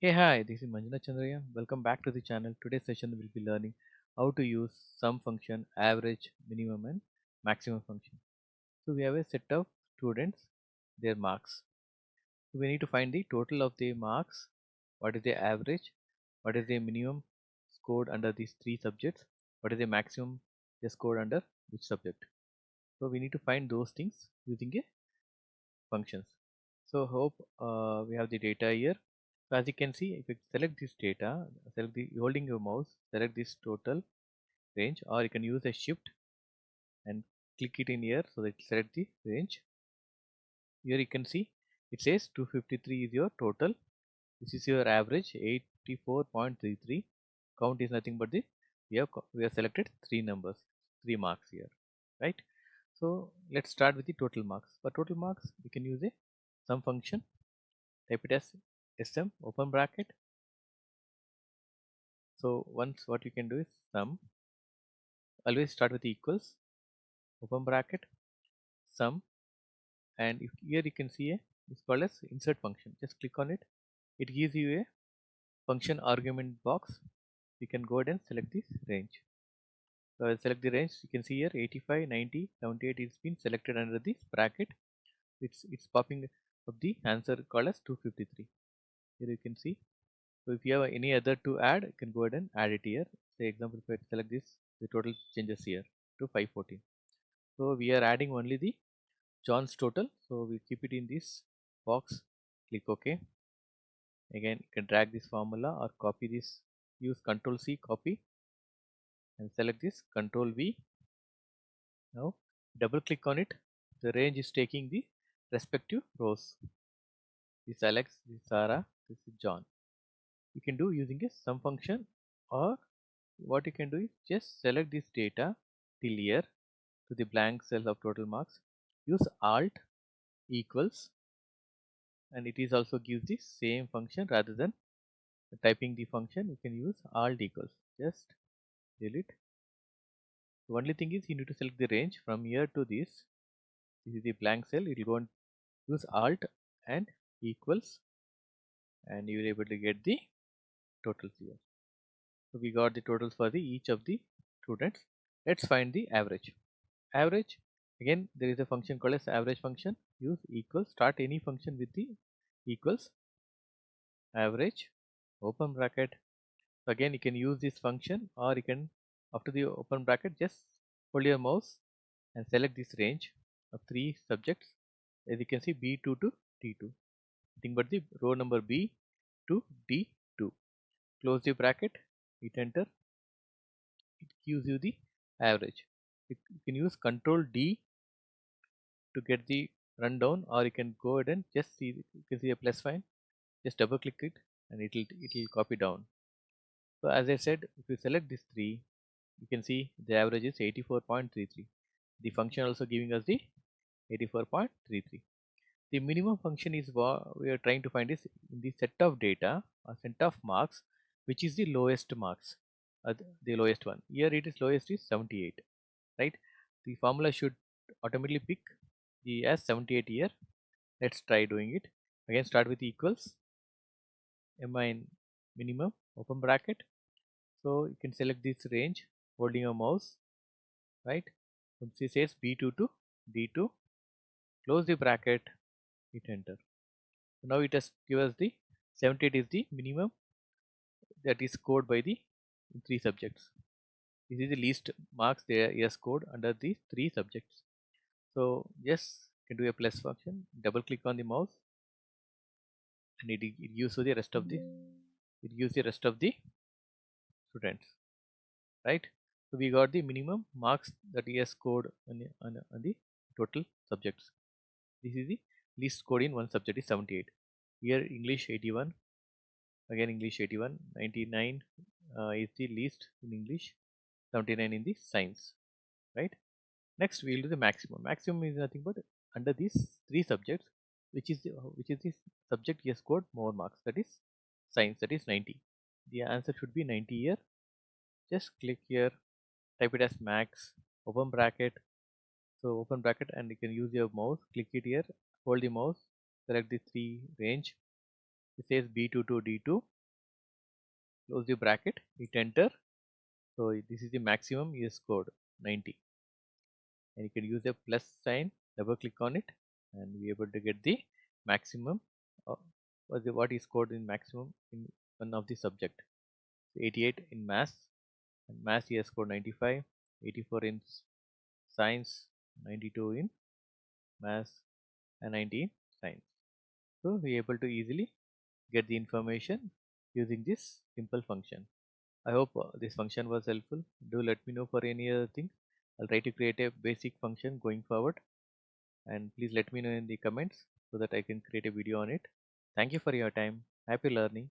Hey, hi, this is Manjuna Chandraya. Welcome back to the channel. Today's session we'll be learning how to use sum function, average, minimum, and maximum function. So we have a set of students, their marks. So we need to find the total of the marks, what is the average, what is the minimum scored under these three subjects, what is the maximum they scored under which subject. So we need to find those things using a functions. So hope we have the data here. So as you can see, if you select this data, select the holding your mouse, select this total range, or you can use a shift and click it in here so that it select the range. Here you can see it says 253 is your total. This is your average 84.33. Count is nothing but the we have selected three numbers, three marks here, right? So let's start with the total marks. For total marks, we can use a sum function. Type it as sum open bracket. So once what you can do is sum. Always start with equals open bracket sum, and here you can see a it's called as insert function. Just click on it. It gives you a function argument box. You can go ahead and select this range. So I'll select the range. You can see here 85, 90, 78 is been selected under this bracket. It's popping up the answer called as 253. Here you can see. So if you have any other to add, you can go ahead and add it here. Say example, if I select this, the total changes here to 514. So we are adding only the John's total. So we keep it in this box. Click OK. Again, you can drag this formula or copy this. Use Control C, copy, and select this Control V. Now double click on it. The range is taking the respective rows. This Alex, this Sarah, this is John. You can do using a sum function, or what you can do is just select this data till here to the blank cell of total marks. Use Alt equals, and it is also gives the same function rather than typing the function. You can use Alt equals. Just delete. The only thing is you need to select the range from here to this. This is the blank cell. It will go and use Alt and equals, and you will able to get the totals here. So we got the totals for the each of the students. Let's find the average. Average, again there is a function called as average function. Use equals, start any function with the equals average open bracket. So again you can use this function, or you can after the open bracket just hold your mouse and select this range of three subjects. As you can see, B2 to D2, nothing but the row number B to D2. Close the bracket, hit enter. It gives you the average. You can use Control D to get the rundown, or you can go ahead and just see, you can see a plus sign. Just double click it and it'll copy down. So as I said, if you select these three, you can see the average is 84.33. The function also giving us the 84.33. The minimum function is what we are trying to find is in the set of data or set of marks, which is the lowest marks, the lowest one. Here it is lowest is 78, right? The formula should automatically pick the as 78 here. Let's try doing it. Again, start with equals in minimum open bracket. So you can select this range holding your mouse, right? So it says B2 to D2. Close the bracket, hit enter. So now it has given us the 78 is the minimum that is scored by the three subjects. This is the least marks they are scored under these three subjects. So just can do a plus function, double click on the mouse, and it gives you the rest of the students, right? So we got the minimum marks that he has scored on the total subjects. This is the least scored in one subject is 78. Here English 81, again English 81, 99 is the least in English, 79 in the science, right? Next we will do the maximum. Maximum is nothing but under these three subjects, which is the subject he has scored more marks, that is science, that is 90. The answer should be 90 here. Just click here, type it as max open bracket. So open bracket, and you can use your mouse, click it here, hold the mouse, select the three range, it says B2 to D2, close the bracket, hit enter. So this is the maximum you scored 90, and you can use a plus sign, double click on it, and be able to get the maximum uh, what is scored in maximum in one of the subject. So 88 in maths, and maths he has scored 95, 84 in science, 92 in maths, and 90 in science. So we are able to easily get the information using this simple function. I hope this function was helpful. Do let me know for any other thing. I'll try to create a basic function going forward, and please let me know in the comments so that I can create a video on it. Thank you for your time. Happy learning.